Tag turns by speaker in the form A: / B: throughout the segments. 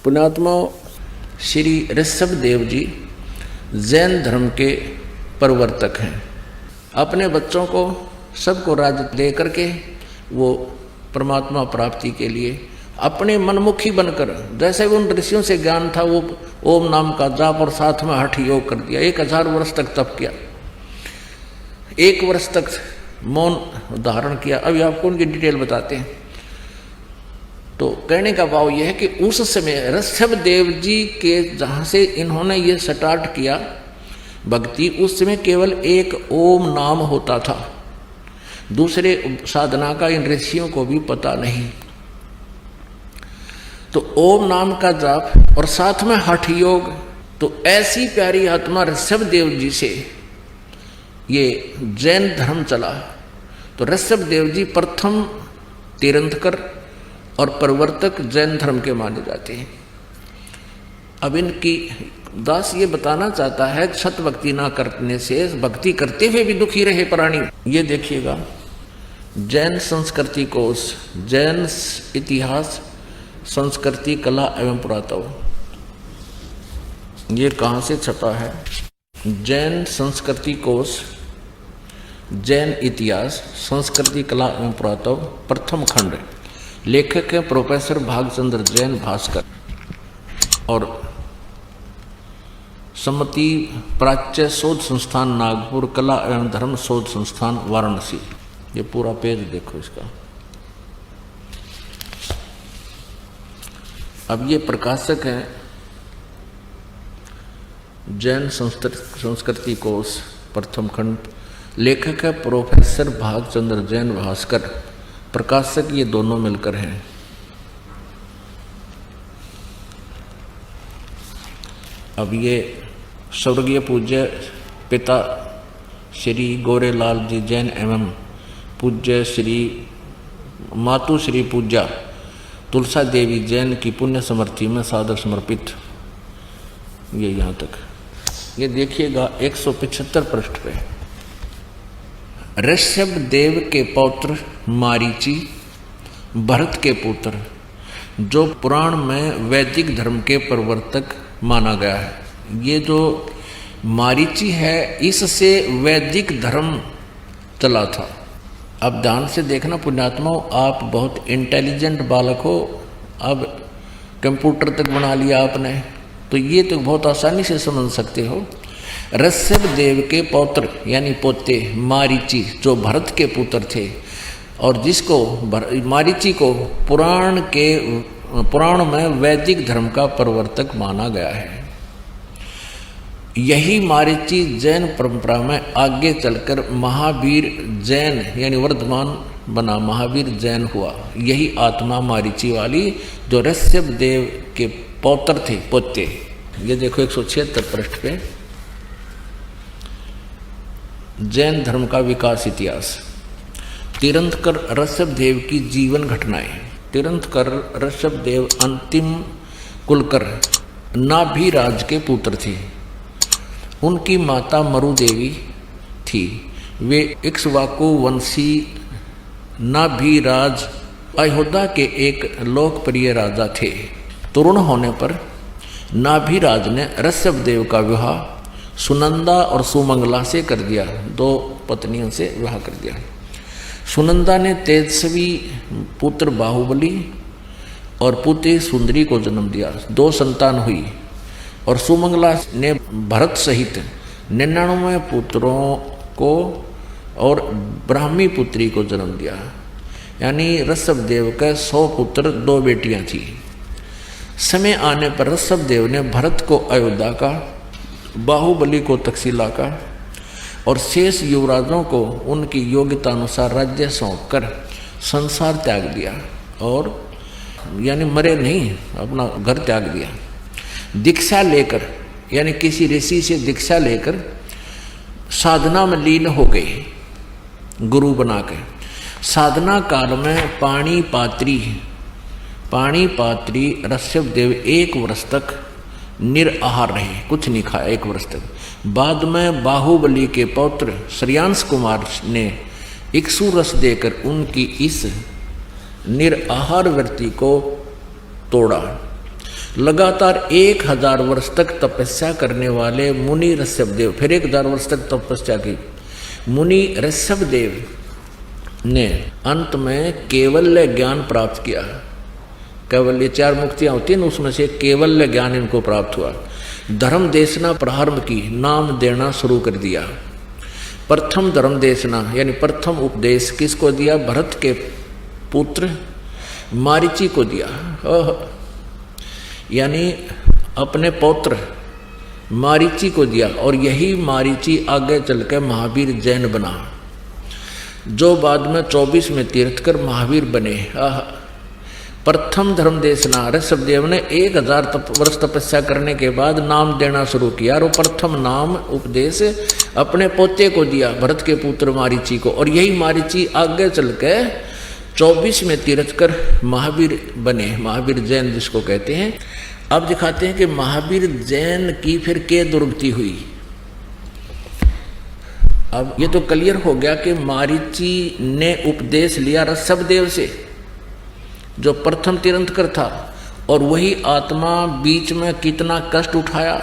A: पुण्यात्मा श्री ऋषभ देव जी जैन धर्म के प्रवर्तक हैं। अपने बच्चों को सबको राज्य दे करके वो परमात्मा प्राप्ति के लिए अपने मनमुखी बनकर, जैसे उन ऋषियों से ज्ञान था, वो ओम नाम का जाप और साथ में हठ योग कर दिया। 1000 वर्ष तक तप किया, 1 वर्ष तक मौन धारण किया। अभी आपको उनकी डिटेल बताते हैं। तो कहने का भाव यह है कि उस समय ऋषभ देव जी के जहाँ से इन्होंने ये स्टार्ट किया भक्ति, उस समय केवल एक ओम नाम होता था। दूसरे साधना का इन ऋषियों को भी पता नहीं। तो ओम नाम का जाप और साथ में हठ योग। तो ऐसी प्यारी आत्मा ऋषभ देव जी से ये जैन धर्म चला। तो ऋषभ देव जी प्रथम तीर्थंकर और प्रवर्तक जैन धर्म के माने जाते हैं। अब इनकी दास ये बताना चाहता है, सत भक्ति ना करने से भक्ति करते हुए भी दुखी रहे प्राणी। ये देखिएगा, जैन संस्कृति कोश, जैन इतिहास, संस्कृति, कला एवं पुरातत्व, ये कहाँ से छपा है? जैन संस्कृति कोश, जैन इतिहास, संस्कृति, कला एवं पुरातत्व, प्रथम खंड। लेखक है प्रोफेसर भागचंद्र जैन भास्कर और सम्मति प्राच्य शोध संस्थान नागपुर, कला एवं धर्म शोध संस्थान वाराणसी। ये पूरा पेज देखो इसका। अब ये प्रकाशक हैं जैन संस्कृति कोश, प्रथम खंड। लेखक है प्रोफेसर भागचंद्र जैन भास्कर, प्रकाशक ये दोनों मिलकर हैं। अब ये स्वर्गीय पूज्य पिता श्री गोरेलाल जी जैन एवं पूज्य श्री मातु श्री पूज्या तुलसा देवी जैन की पुण्य स्मृति में सादर समर्पित। ये यहाँ तक। ये देखिएगा 175 पृष्ठ पे। ऋषभ देव के पौत्र मारीची, भरत के पुत्र, जो पुराण में वैदिक धर्म के प्रवर्तक माना गया है। ये जो मारीची है, इससे वैदिक धर्म चला था। अब ध्यान से देखना पुण्यात्मा, आप बहुत इंटेलिजेंट बालक हो। अब कंप्यूटर तक बना लिया आपने, तो ये तो बहुत आसानी से समझ सकते हो। ऋषभ देव के पौत्र यानी पोते मारीची, जो भरत के पुत्र थे और जिसको मारीची को पुराण में वैदिक धर्म का प्रवर्तक माना गया है। यही मारीची जैन परंपरा में आगे चलकर महावीर जैन यानी वर्धमान बना, महावीर जैन हुआ। यही आत्मा मारीची वाली जो ऋषभ देव के पौत्र थे, पोते। ये देखो 176 पृष्ठ पे जैन धर्म का विकास इतिहास। तीर्थंकर ऋषभ देव की जीवन घटनाएं। तीर्थंकर ऋषभ देव अंतिम कुलकर नाभिराज के पुत्र थे। उनकी माता मरु देवी थी। वे इक्ष्वाकु वंशी नाभिराज अयोध्या के एक लोकप्रिय राजा थे। तरुण होने पर नाभिराज ने ऋषभ देव का विवाह सुनंदा और सुमंगला से कर दिया। 2 पत्नियों से विवाह कर दिया। सुनंदा ने तेजस्वी पुत्र बाहुबली और पुत्री सुंदरी को जन्म दिया। 2 संतान हुई। और सुमंगला ने भरत सहित 99 पुत्रों को और ब्राह्मी पुत्री को जन्म दिया। यानी ऋषभ देव के 100 पुत्र, 2 बेटियां थी। समय आने पर ऋषभ देव ने भरत को अयोध्या का, बाहुबली को तक्षशिला का और शेष युवराजों को उनकी योग्यता अनुसार राज्य सौंपकर संसार त्याग दिया। और यानी मरे नहीं, अपना घर त्याग दिया। दीक्षा लेकर यानी किसी ऋषि से दीक्षा लेकर साधना में लीन हो गए, गुरु बना के। साधना काल में पाणी पात्री ऋषभ देव 1 वर्ष तक निराहार रहे, कुछ नहीं खाया 1 वर्ष तक। बाद में बाहुबली के पौत्र श्रेयांश कुमार ने इक्ष्वाकु रस देकर उनकी इस निराहार वृत्ति को तोड़ा। लगातार 1000 वर्ष तक तपस्या करने वाले मुनि ऋषभदेव, फिर 1000 वर्ष तक तपस्या की मुनि ऋषभदेव ने अंत में केवल्य ज्ञान प्राप्त किया। केवल्य 4 मुक्तियां होती हैं, उसमें से केवल्य ज्ञान इनको प्राप्त हुआ। धर्म देशना प्रारंभ की, नाम देना शुरू कर दिया। प्रथम धर्म देशना यानी प्रथम उपदेश किसको दिया? भरत के पुत्र मारीची को दिया। यानी अपने पौत्र मारीची को दिया, और यही मारीची आगे चलकर महावीर जैन बना, जो बाद में 24 में तीर्थकर महावीर बने। प्रथम धर्म देशना, ऋषभदेव ने 1000 वर्ष तपस्या करने के बाद नाम देना शुरू किया, और प्रथम नाम उपदेश अपने पोते को दिया, भरत के पुत्र मारीची को, और यही मारीची आगे चल के 24 में तीर्थकर महावीर बने, महावीर जैन जिसको कहते हैं। अब दिखाते हैं कि महावीर जैन की फिर क्या दुर्गति हुई। अब ये तो क्लियर हो गया कि मारीची ने उपदेश लिया ऋषभदेव से, जो प्रथम तीर्थंकर था, और वही आत्मा बीच में कितना कष्ट उठाया।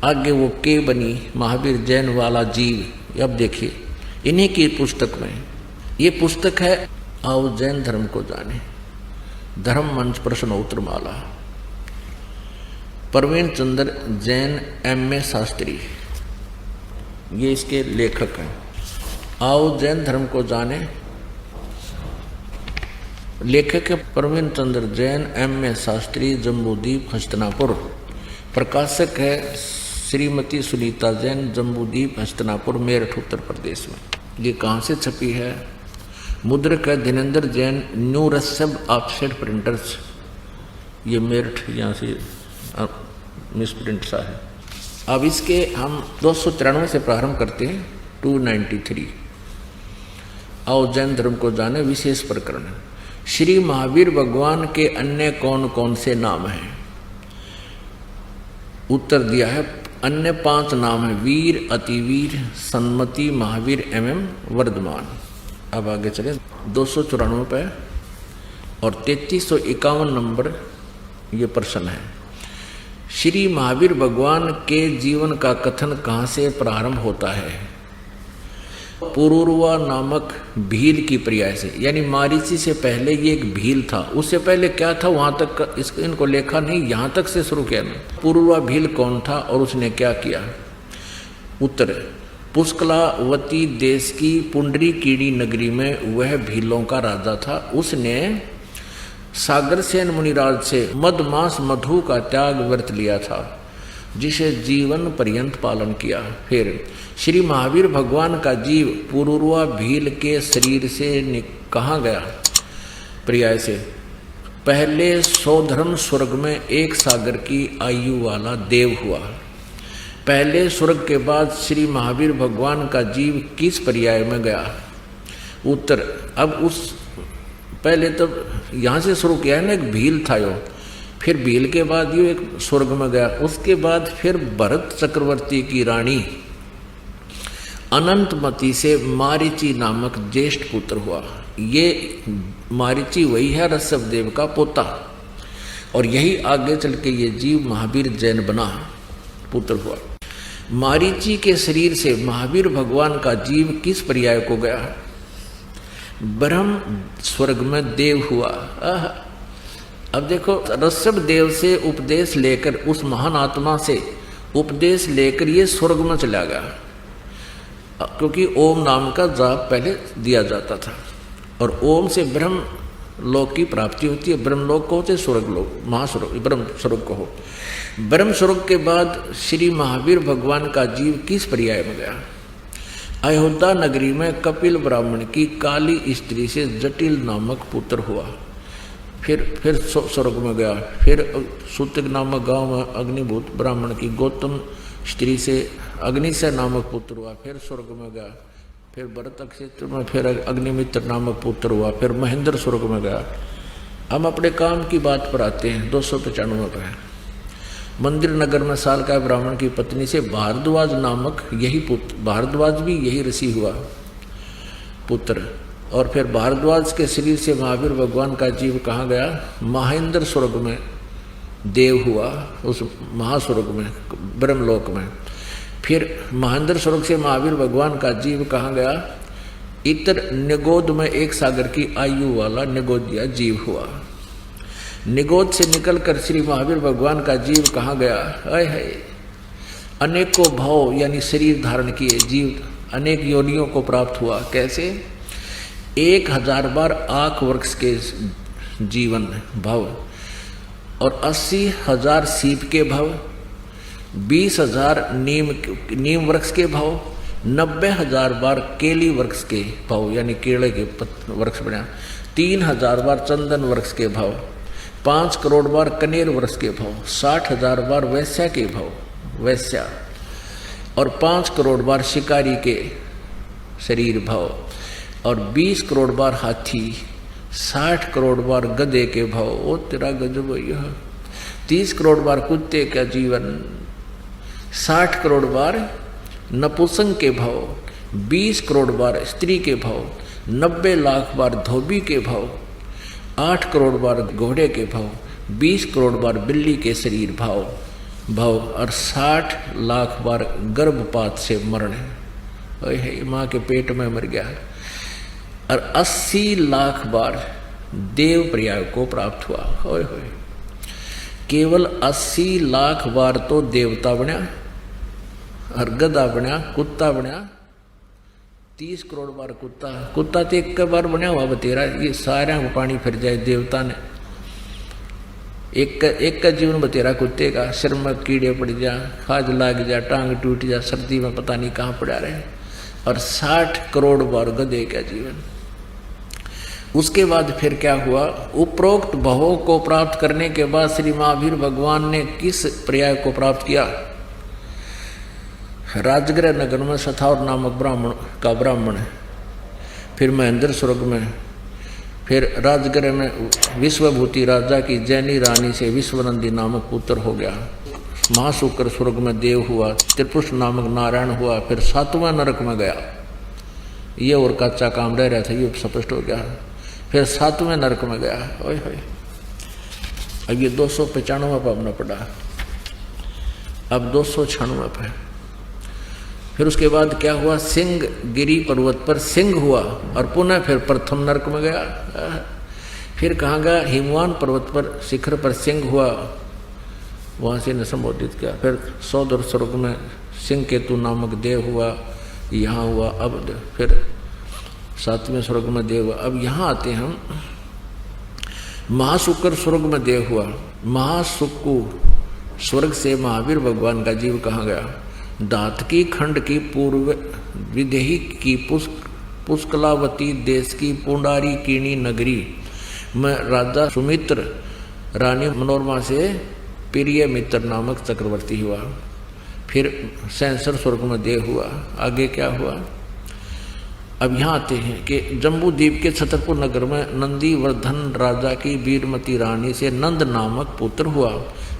A: आगे वो के बनी महावीर जैन वाला जीव। अब देखिए इन्हीं की पुस्तक में, ये पुस्तक है आओ जैन धर्म को जाने, धर्म मंच प्रश्नोत्तर माला, प्रवीण चंद्र जैन M.A. शास्त्री, ये इसके लेखक हैं। आओ जैन धर्म को जाने, लेखक है प्रवीण चंद्र जैन M.A. शास्त्री, जम्बूद्वीप हस्तिनापुर। प्रकाशक है श्रीमती सुनीता जैन, जम्बूद्वीप हस्तिनापुर, मेरठ उत्तर प्रदेश में। ये कहाँ से छपी है? मुद्रक है Dhirendra Jain, new Rishabh offset printers, ये मेरठ, यहाँ से मिस प्रिंट सा है। अब इसके हम 293 से प्रारंभ करते हैं, 293। आओ जैन धर्म को जाने, विशेष प्रकरण। श्री महावीर भगवान के अन्य कौन कौन से नाम हैं? उत्तर दिया है अन्य 5 नाम हैं, वीर, अतिवीर, सन्मति, महावीर एवं वर्धमान। अब आगे चले 294 पे और 3351 नंबर ये प्रश्न है। श्री महावीर भगवान के जीवन का कथन कहाँ से प्रारंभ होता है? पुरुरवा नामक भील की पर्याय से, यानी मारीची से पहले ये एक भील था, उससे पहले क्या था वहां तक इनको लेखा नहीं, यहां तक से शुरू किया नहीं। पुरुरवा भील कौन था और उसने क्या किया? उत्तर, पुष्कलावती देश की पुंडरीकीड़ी नगरी में वह भीलों का राजा था। उसने सागरसेन मुनिराज से मदमास मधु का त्याग व्रत लिया था, जिसे जीवन पर्यंत पालन किया। फिर श्री महावीर भगवान का जीव पुरुरवा भील के शरीर से कहाँ गया? पर्याय से, पहले सौधर्म स्वर्ग में 1 सागर की आयु वाला देव हुआ। पहले स्वर्ग के बाद श्री महावीर भगवान का जीव किस पर्याय में गया? उत्तर, अब उस पहले तो यहाँ से शुरू किया है ना, एक भील था यो, फिर भील के बाद यो एक स्वर्ग में गया, उसके बाद फिर भरत चक्रवर्ती की रानी अनंतमती से मारीची नामक ज्येष्ठ पुत्र हुआ। ये मारीची वही है ऋषभदेव का पोता, और यही आगे चल के ये जीव महावीर जैन बना, पुत्र हुआ। मारीची के शरीर से महावीर भगवान का जीव किस पर्याय को गया? ब्रह्म स्वर्ग में देव हुआ। अब देखो, ऋषभदेव से उपदेश लेकर, उस महान आत्मा से उपदेश लेकर ये स्वर्ग में चला गया, क्योंकि ओम नाम का जाप पहले दिया जाता था, और ओम से ब्रह्म लोक की प्राप्ति होती है। ब्रह्म लोक को होते स्वर्ग लोक, महास्वर्ग, ब्रह्म स्वर्ग को हो। ब्रह्म स्वर्ग के बाद श्री महावीर भगवान का जीव किस पर्याय में गया? अयोध्या नगरी में कपिल ब्राह्मण की काली स्त्री से जटिल नामक पुत्र हुआ। फिर स्वर्ग में गया। फिर सूतक नामक गांव में अग्निभूत ब्राह्मण की गौतम स्त्री से अग्निशय नामक पुत्र हुआ। फिर स्वर्ग में गया। फिर भरत क्षेत्र में फिर अग्निमित्र नामक पुत्र हुआ। फिर महेंद्र स्वर्ग में गया। हम अपने काम की बात पर आते हैं। 295 पर है। मंदिर नगर में सालकाय ब्राह्मण की पत्नी से भारद्वाज नामक यही पुत्र, भारद्वाज भी यही ऋषि हुआ पुत्र। और फिर भारद्वाज के शरीर से महावीर भगवान का जीव कहाँ गया? महेंद्र स्वर्ग में देव हुआ उस महास्वर्ग में, ब्रह्मलोक में। फिर महेंद्र स्वर्ग से महावीर भगवान का जीव कहाँ गया? इतर निगोद में एक सागर की आयु वाला निगोदिया जीव हुआ। निगोद से निकलकर श्री महावीर भगवान का जीव कहाँ गया? है अनेकों भाव यानी शरीर धारण किए जीव अनेक योनियों को प्राप्त हुआ। कैसे? 1000 बार आँख वृक्ष के जीवन भव और 80,000 सीप के भव, 20,000 नीम वृक्ष के भव, 90,000 बार केली वृक्ष के भव यानी केले के वृक्ष बना, 3,000 बार चंदन वृक्ष के भव, 5 करोड़ बार कनेर वृक्ष के भव, 60,000 बार वैश्या के भव वैश्या, और 5 करोड़ बार शिकारी के शरीर भव, और 20 करोड़ बार हाथी, 60 करोड़ बार गधे के भव। ओ तेरा गजब यह 30 करोड़ बार कुत्ते का जीवन, 60 करोड़ बार नपुंसक के भव, 20 करोड़ बार स्त्री के भव, 90 लाख बार धोबी के भव, 8 करोड़ बार घोड़े के भव, 20 करोड़ बार बिल्ली के शरीर भव और 60 लाख बार गर्भपात से मरण है, माँ के पेट में मर गया, और 80 लाख बार देव पर्याय को प्राप्त हुआ। होय होय केवल 80 लाख बार तो देवता बना और गधा बना, कुत्ता बना, 30 करोड़ बार कुत्ता तो एक बार बना हुआ बतेरा, ये सारा को पानी फिर जाए देवता ने। एक का जीवन बतेरा कुत्ते का, सिर में कीड़े पड़ जा, खाज लाग जा, टांग टूट जा, सर्दी में पता नहीं कहाँ पड़ा रहे, और 60 करोड़ बार गधे का जीवन। उसके बाद फिर क्या हुआ? उपरोक्त भवों को प्राप्त करने के बाद श्री महावीर भगवान ने किस पर्याय को प्राप्त किया? राजगृह नगर में सथावर नामक ब्राह्मण, फिर महेंद्र स्वर्ग में, फिर राजगृह में विश्वभूति राजा की जैनी रानी से विश्वनंदी नामक पुत्र हो गया। महाशुक्र स्वर्ग में देव हुआ, त्रिपुरुष नामक नारायण हुआ, फिर 7वें नरक में गया। ये और कच्चा काम रह रहा था, ये स्पष्ट हो गया। फिर 7वें नरक में गया। ओए होए अब ये 295 पे अपना पड़ा, अब 296 पे। फिर उसके बाद क्या हुआ? सिंह गिरी पर्वत पर सिंह हुआ और पुनः फिर प्रथम नरक में गया। फिर कहाँ गया? हिमवान पर्वत पर शिखर पर सिंह हुआ, वहाँ से ने संबोधित किया। फिर सौदर स्वर्ग में सिंह केतु नामक देव हुआ, यहाँ हुआ। अब फिर 7वें स्वर्ग में देव हुआ। अब यहाँ आते हैं हम, महाशुक्र स्वर्ग में देव हुआ। महाशुक्र स्वर्ग से महावीर भगवान का जीव कहाँ गया? दातकी खंड की पूर्व विदेही की पुष्कलावती देश की पुंडारी कीणी नगरी में राजा सुमित्र रानी मनोरमा से प्रिय मित्र नामक चक्रवर्ती हुआ। फिर सैंसर स्वर्ग में देव हुआ। आगे क्या हुआ? अब यहाँ आते हैं कि जम्बू द्वीप के छतरपुर नगर में नंदीवर्धन राजा की वीरमती रानी से नंद नामक पुत्र हुआ।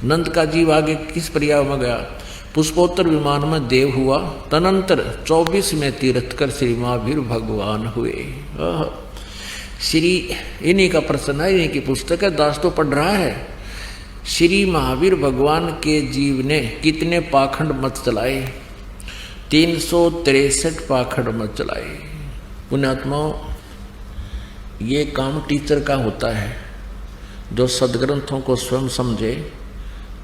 A: नंद का जीव आगे किस पर्याय में गया? पुष्पोत्तर विमान में देव हुआ। तदनंतर 24 में तीर्थ कर श्री महावीर भगवान हुए। श्री इन्हीं का प्रश्न है, इन्हीं की पुस्तक है, दास तो पढ़ रहा है। श्री महावीर भगवान के जीव ने कितने पाखंड मत चलाए? 363 पाखंड मत चलाए। पुण्यात्माओं, ये काम टीचर का होता है, जो सदग्रंथों को स्वयं समझे,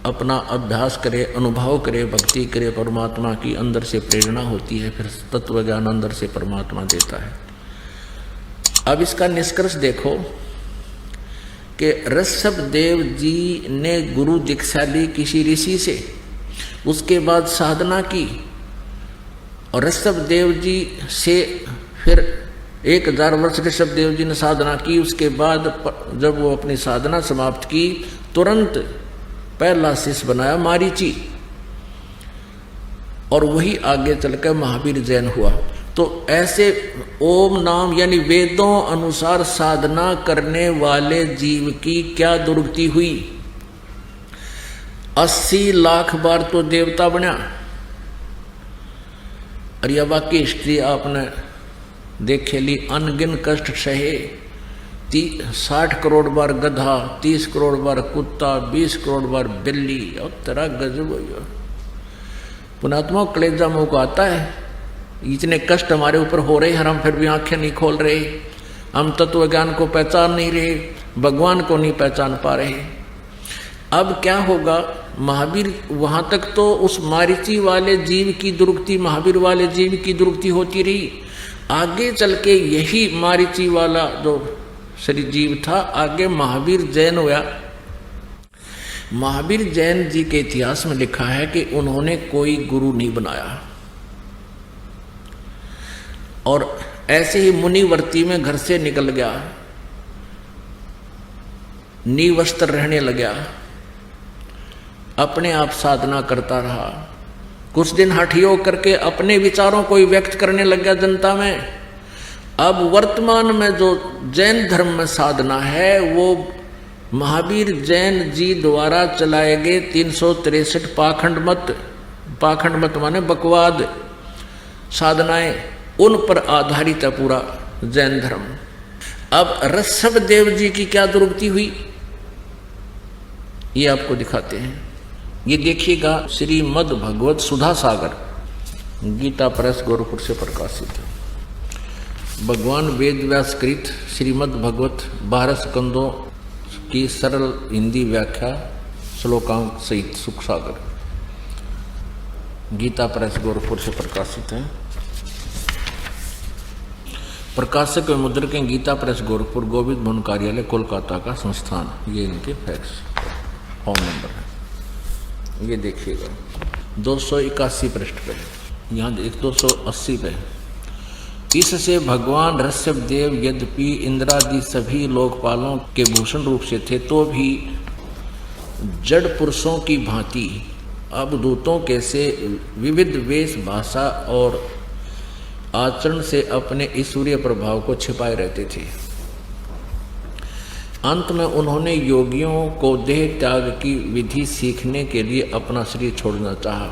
A: अपना अभ्यास करे, अनुभव करे, भक्ति करे, परमात्मा की अंदर से प्रेरणा होती है, फिर तत्व ज्ञान अंदर से परमात्मा देता है। अब इसका निष्कर्ष देखो कि ऋषभ देव जी ने गुरु दीक्षा ली किसी ऋषि से, उसके बाद साधना की, और ऋषभ देव जी से फिर 1000 वर्ष ऋषभ देव जी ने साधना की। उसके बाद जब वो अपनी साधना समाप्त की, तुरंत पहला शिष्य बनाया मारीची, और वही आगे चलकर महावीर जैन हुआ। तो ऐसे ओम नाम यानी वेदों अनुसार साधना करने वाले जीव की क्या दुर्गति हुई? 80 लाख बार तो देवता बना। और यह बाकी हिस्ट्री आपने देखे ली, अनगिन कष्ट सहे, 60 करोड़ बार गधा, 30 करोड़ बार कुत्ता, 20 करोड़ बार बिल्ली, और तेरा गजब हो। पुणात्मा कलेजा मुंह को आता है, इतने कष्ट हमारे ऊपर हो रहे हैं, हम फिर भी आंखें नहीं खोल रहे, हम तत्व ज्ञान को पहचान नहीं रहे, भगवान को नहीं पहचान पा रहे। अब क्या होगा? महावीर वहां तक तो उस मारीची वाले जीव की दुर्गति, महावीर वाले जीव की दुर्गति होती रही। आगे चल के यही मारीची वाला जो शरीर जीव था, आगे महावीर जैन हुआ। महावीर जैन जी के इतिहास में लिखा है कि उन्होंने कोई गुरु नहीं बनाया, और ऐसे ही मुनिवर्ती में घर से निकल गया, निवस्त्र रहने लगा, अपने आप साधना करता रहा। कुछ दिन हठियो करके अपने विचारों को व्यक्त करने लग गया जनता में। अब वर्तमान में जो जैन धर्म में साधना है, वो महावीर जैन जी द्वारा चलाए गए 363 पाखंड मत माने बकवाद साधनाएं, उन पर आधारित है पूरा जैन धर्म। अब ऋषभ देव जी की क्या दुर्गति हुई, ये आपको दिखाते हैं। ये देखिएगा, श्रीमद् भगवत सुधा सागर, गीता प्रेस गोरखपुर से प्रकाशित है। भगवान वेद व्यास कृत श्रीमद् भगवत 12 स्कंदों की सरल हिंदी व्याख्या श्लोकांक सहित सुख सागर, गीता प्रेस गोरखपुर से प्रकाशित है। प्रकाशक एवं मुद्रक गीता प्रेस गोरखपुर, गोविंद भवन कार्यालय कोलकाता का संस्थान। ये इनके फैक्स फोन नंबर है। ये देखिएगा 281 पृष्ठ पे, यहाँ 280 पे। इससे भगवान ऋषभ देव यद्यपि इंद्रादि सभी लोकपालों के भूषण रूप से थे, तो भी जड़ पुरुषों की भांति अवधूतों के से विविध वेश, भाषा और आचरण से अपने ईश्वरीय प्रभाव को छिपाए रहते थे। अंत में उन्होंने योगियों को देह त्याग की विधि सीखने के लिए अपना शरीर छोड़ना चाहा।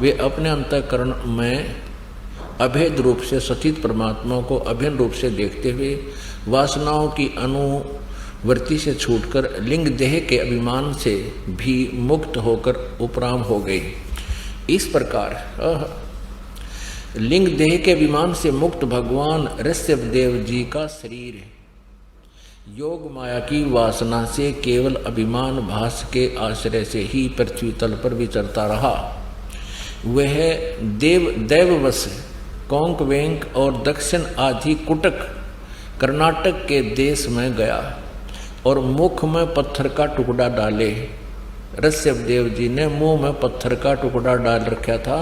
A: वे अपने अंतःकरण में अभेद रूप से सचित परमात्मा को अभिन्न रूप से देखते हुए वासनाओं की अनुवृत्ति से छूटकर लिंग देह के अभिमान से भी मुक्त होकर उपराम हो गए। इस प्रकार लिंग देह के अभिमान से मुक्त भगवान ऋषभ देव जी का शरीर योग माया की वासना से केवल अभिमान भास के आश्रय से ही पृथ्वी तल पर विचरता रहा। वह देववश, कोंक वेंक और दक्षिण आदि कुटक कर्नाटक के देश में गया और मुख में पत्थर का टुकड़ा डाले। ऋषभ देव जी ने मुंह में पत्थर का टुकड़ा डाल रखा था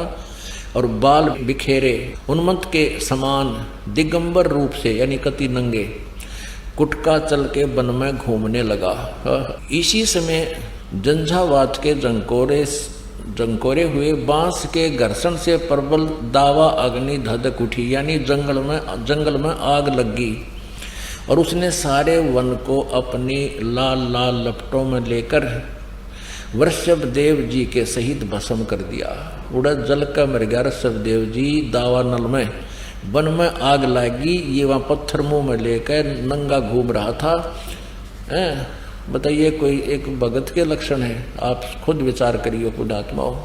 A: और बाल बिखेरे उन्मत्त के समान दिगंबर रूप से, यानी कति नंगे, कुटका चल के वन में घूमने लगा। इसी समय झंझावात के जंकोरे हुए बांस के घर्षण से प्रबल दावा अग्नि धधक उठी, यानी जंगल में आग लग गई और उसने सारे वन को अपनी लाल लाल लपटों में लेकर ऋषभ देव जी के सहित भस्म कर दिया। उड़द जल का मर गया ऋषभ देव जी दावा नल में। वन में आग लगी, ये वहाँ पत्थर मुंह में लेकर नंगा घूम रहा था। बताइए, कोई एक भगत के लक्षण है? आप खुद विचार करिए पुण्यात्माओं।